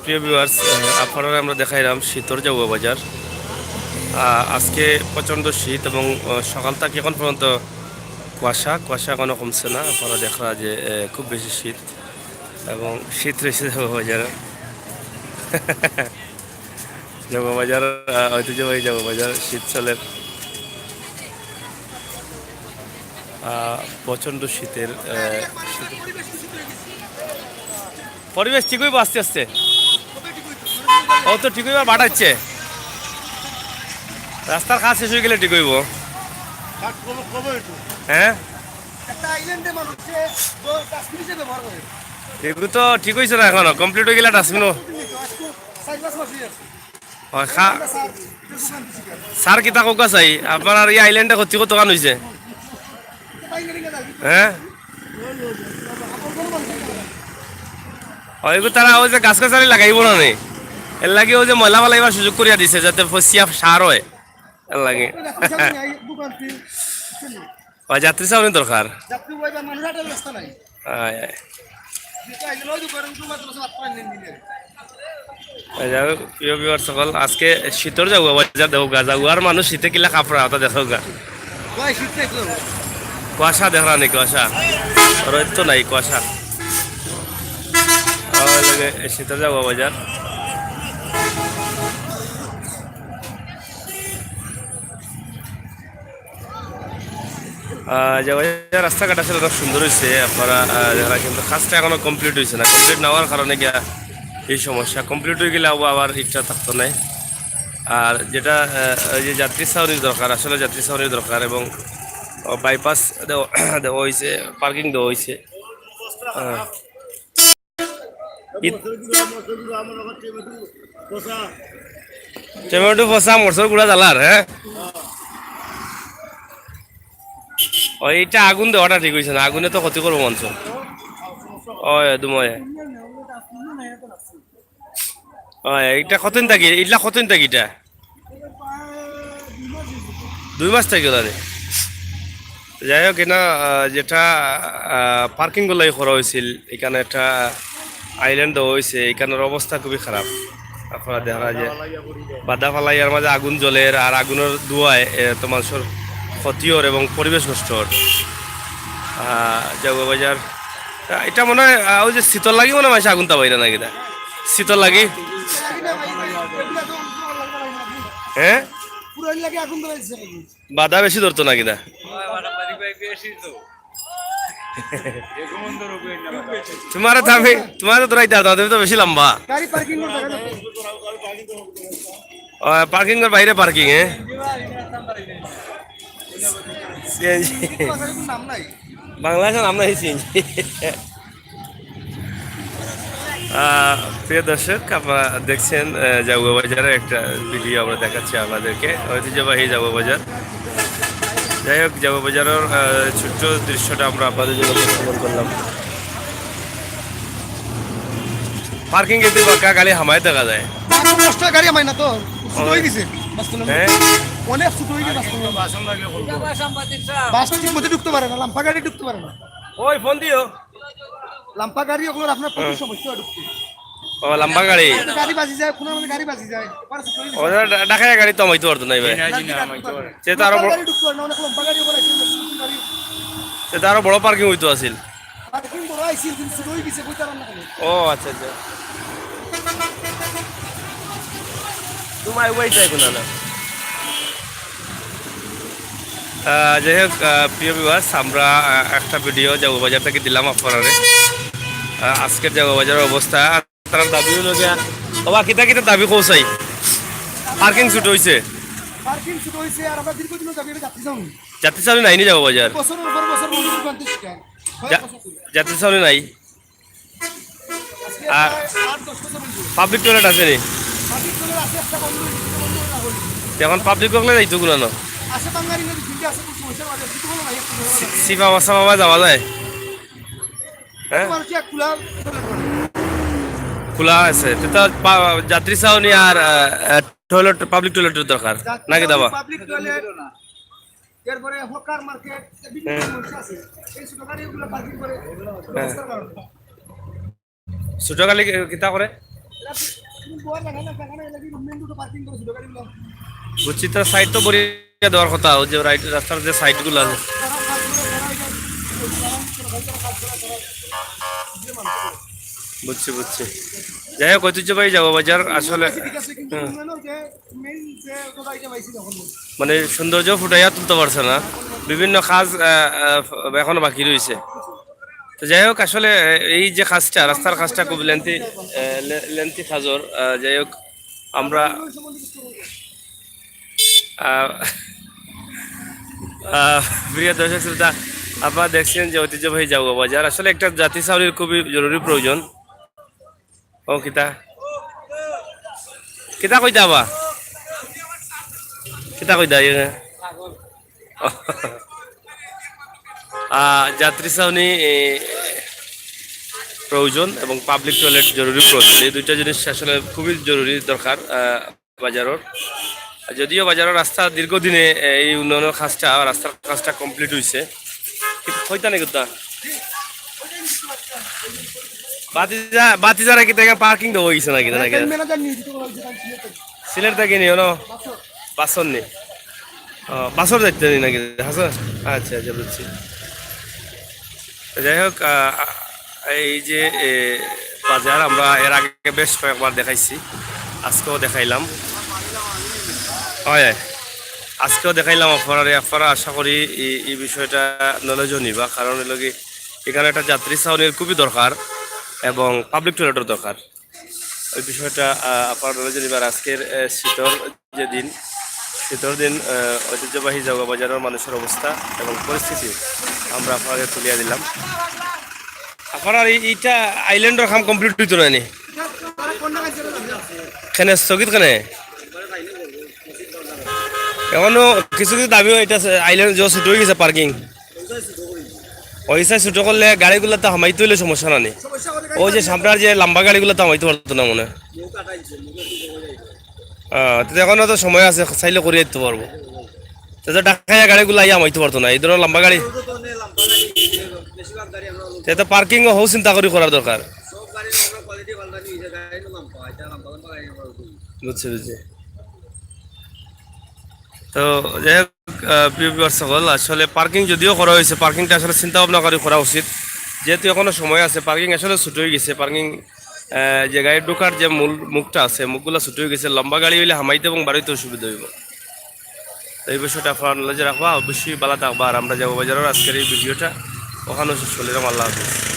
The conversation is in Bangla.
প্রিয় ভিউয়ার্স, আপনারা আমরা দেখাইলাম শীতর জাউয়া বাজার। আজকে প্রচণ্ড শীত এবং সকাল থেকে এখন পর্যন্ত কুয়াশা কুয়াশা এখনও কমছে না। আপনারা দেখা যে খুব বেশি শীত এবং শীত রয়েছে জাউয়া বাজারে। জাউয়া বাজার ঐতিহ্যবাহী জাউয়া বাজার শীতকালের প্রচণ্ড শীতের পরিবেশ ঠিক হইব আস্তে আস্তে। ও তো ঠিক হইবা বাড়াচ্ছে, রাস্তার কাজ শেষ হয়ে গেলে ঠিক হইব। হ্যাঁ এগুলো তো ঠিক হয়েছে না, এখনো কমপ্লিট হয়ে গেলে ডাস্টবিনও। স্যার কিতা কোকা চাই আপনার এই আইল্যান্ডে ক্ষতি কত কান হয়েছে? হ্যাঁ এগুলো তারা ওই যে গাছ গাছালি লাগাইব না নি, এর লাগে ওই যে ময়লা ফালাইবার সুযোগ করিয়া দিছে যাতে ফসিয়া সার হয়, এর লাগে। যাত্রী চাউনি দরকার। সকল আজকে শীতর যাবো বাজার দেখো গা যাওয়ার মানুষ শীতে কিলা কাপড়া ওটা দেখো গা। কুয়াশা দেখা নেই, কুয়াশা রোদ তো নাই, কুয়াশা। শীতর যাবো বাজার। রাস্তাঘাট আসলে অনেক সুন্দর হয়েছে আপনারা দেখা, কিন্তু কাজটা এখনো কমপ্লিট হয়েছে না। কমপ্লিট না হওয়ার কারণে গিয়া এই সমস্যা। কমপ্লিট হয়ে গেলে আবার ইচ্ছা থাকতো না। আর যেটা ওই যে যাত্রী ছাউনির দরকার, আসলে যাত্রী ছাউনির দরকার এবং বাইপাস দেওয়া হয়েছে, পার্কিং দেওয়া হয়েছে। টমেটো ফসা মরসর গুড়া জ্বালার। হ্যাঁ এইটা আগুন দেওয়াটা ঠিক হয়েছে না, আগুনে তো ক্ষতি করবো মঞ্চ। এইটা কতদিন থাকি, এইটা কতদিন থাকি, এটা 2 মাস থাকি গেল। যাই হোক না, যেটা পার্কিং গুলাই করা হয়েছিল এখানে একটা আইল্যান্ড দেওয়া হয়েছে, এখানের অবস্থা খুবই খারাপ। আপনারা দেখা যায় বাদা ফালাইয়ার মাঝে আগুন জ্বলের, আর আগুনের ধোঁয়ায় তো মানুষের ক্ষতির এবং পরিবেশ নষ্টর। জাউয়া বাজার এটা মনে হয় ওই যে শীতল লাগি মনে হয় আগুনটা বাইরে না কিনা শীতল লাগি। হ্যাঁ বাধা বেশি ধরতো না কিনা। তোমার দামি তোমার তো ধরাই দাও, তুমি তো বেশি লম্বা। পার্কিং এর বাইরে পার্কিং। বাংলাদেশের নাম নাই সিএনজি। প্রিয় দর্শক, আপনারা দেখছেন জাউয়া বাজারের একটা ভিডিও আমরা দেখাচ্ছি আপনাদেরকে, ঐতিহ্যবাহী জাউয়া বাজার। যাই হোক, জাউয়া বাজারের ছোট্ট দৃশ্যটা আমরা আপনাদের জন্য উপস্থাপন করলাম। পার্কিং কিন্তু বাক্কা গাড়ি হামায় দেখা যায়। গাড়ি হামায় না তো ঢুকতে পারে না, লাম্পা গাড়ি ঢুকতে পারে না। ওই ফোন দিও লাম্পা গাড়ি ওগুলোর আপনার প্রচুর সমস্যা ঢুকতে। ও লম্বা গাড়ি গাড়ি বাজি যায়, কোনো মানে গাড়ি বাজি যায়। ওরা ঢাকায় গাড়ি তো আমাইতে পারতো না ভাই, সে তো আরো গাড়ি ঢুকতে পারে না, অনেক লম্বা গাড়ি ওরা সে তো আরো বড় পার্কিং হইতো আছিল। পার্কিং বড় আইছিল কিন্তু ছোট হই গেছে, কইতার না কেন। ও আচ্ছা আচ্ছা, তোমার ওই চাই কোনা না। যাই হোক, প্রিয় ভিউয়ার্স, আমরা একটা ভিডিও জাউয়া বাজার থেকে দিলাম আপনারা। আজকের জাউয়া বাজারের অবস্থা তার দাবি হলো গিয়া বাবা কিতা কিতা দাবি কৌসাই। পার্কিং ছুট হয়েছে, পার্কিং ছুট হয়েছে, আর আমরা দীর্ঘদিন দাবি যাত্রী চাউনি নাই নি জাউয়া বাজার, যাত্রী চাউনি নাই। আর পাবলিক টয়লেট আছে নি? এখন পাবলিক টয়লেট যাইতো কোনো না, সিপা মাসা মামা যাওয়া যায়। হ্যাঁ খোলা আছে, যাত্রী চাউনি আর টয়লেট, পাবলিক টয়লেটের দরকার নাকি দাবা? এরপরে হকার মার্কেট বিভিন্ন মানুষ আছে এই ছোট গাড়িগুলো পার্কিং করে রাস্তার কারণে ছোট গাড়ি কিতা করে বুঝছি তো সাইড তো বড়িয়া দেওয়ার কথা ওই যে রাইট রাস্তার যে সাইডগুলো আছে বুঝছি বুঝছি যাই হোক ঐতিহ্যবাহী যাবো বাজার আসলে মানে সৌন্দর্য ফুটাইয়া তুলতে পারছে না বিভিন্ন কাজ এখনো বাকি রয়েছে তো যাই হোক আসলে এই যে কাজটা রাস্তার কাজটা খুব লেন্থি কাজর যাই হোক আমরা প্রিয় দর্শক শ্রোতা আপনারা দেখছেন যে ঐতিহ্যবাহী যাবো বাজার আসলে একটা জাতি চাউরির খুবই জরুরি প্রয়োজন ও কিতা কিতা কইতা বা কিতা কইতা যাত্রী ছাউনি প্রয়োজন এবং পাবলিক টয়লেট জরুরি প্রয়োজন এই দুইটা জিনিস আসলে খুবই জরুরি দরকার বাজারের যদিও বাজারের রাস্তা দীর্ঘদিনে এই উন্নয়নের কাজটা রাস্তার কাজটা কমপ্লিট হয়েছে হইতা নাকি তা বাতিজারা কি থেকে পার্কিং দেওয়া হয়েছে নাকি নাকি সিলেট থেকে নিও না বাসন নি বাসর যাইতে নি নাকি হাসা আচ্ছা আচ্ছা বুঝছি যাই হোক এই যে বাজার আমরা এর আগে বেশ কয়েকবার দেখাইছি আজকেও দেখাইলাম হয় আজকেও দেখাইলাম আপনারা আশা করি এই বিষয়টা নলেজও নিবা কারণ এলাকি এখানে একটা যাত্রী ছাউনির খুবই দরকার এবং পাবলিক টয়লেটের দরকার ওই বিষয়টা আপনারা নলেজও নিবার আজকের শীতর দিন ঐতিহ্যবাহী জাগা বাজারের মানুষের অবস্থা এবং পরিস্থিতি আমরা আপনাদের তুলিয়া দিলাম আপনার এইটা আইল্যান্ডের কাম কমপ্লিট হইতো না নি কেন স্থগিত কেন এখনো কিছু কিছু দাবিও এটা আইল্যান্ড যে ছুটো হয়ে গেছে পার্কিং ওইসা ছুটো করলে গাড়িগুলো তো হামাইতে হইলে সমস্যা না নেই ওই যে সামনের যে লম্বা গাড়িগুলো তো হামাইতে পারতো না মনে এখনো তো সময় আছে চাইলে করে দিতে পারবো তো ঢাকায় গাড়িগুলো আইয়া হামাইতে পারতো না এই ধরনের লম্বা গাড়ি তো পার্কিং হও চিন্তা করি করার দরকার বুঝছি বুঝছি তো যাই হোক প্রিয় সকল আসলে পার্কিং যদিও করা হয়েছে পার্কিংটা আসলে চিন্তা ভাবনা করে করা উচিত যেহেতু এখনো সময় আছে পার্কিং আসলে ছুট হয়ে গেছে পার্কিং যে গাড়ি ঢোকার যে মূল মুখটা আছে মুখগুলো ছুট হয়ে গেছে লম্বা গাড়ি হইলে হামাইতে এবং বাড়িতে অসুবিধা হইব এই বিষয়টা আপনার নলেজে রাখবা অবশ্যই ভালো থাকবা আর আমরা যাবো বাজারের আজকের এই ভিডিওটা ওখানে শেষ করলাম আল্লাহ হাফিজ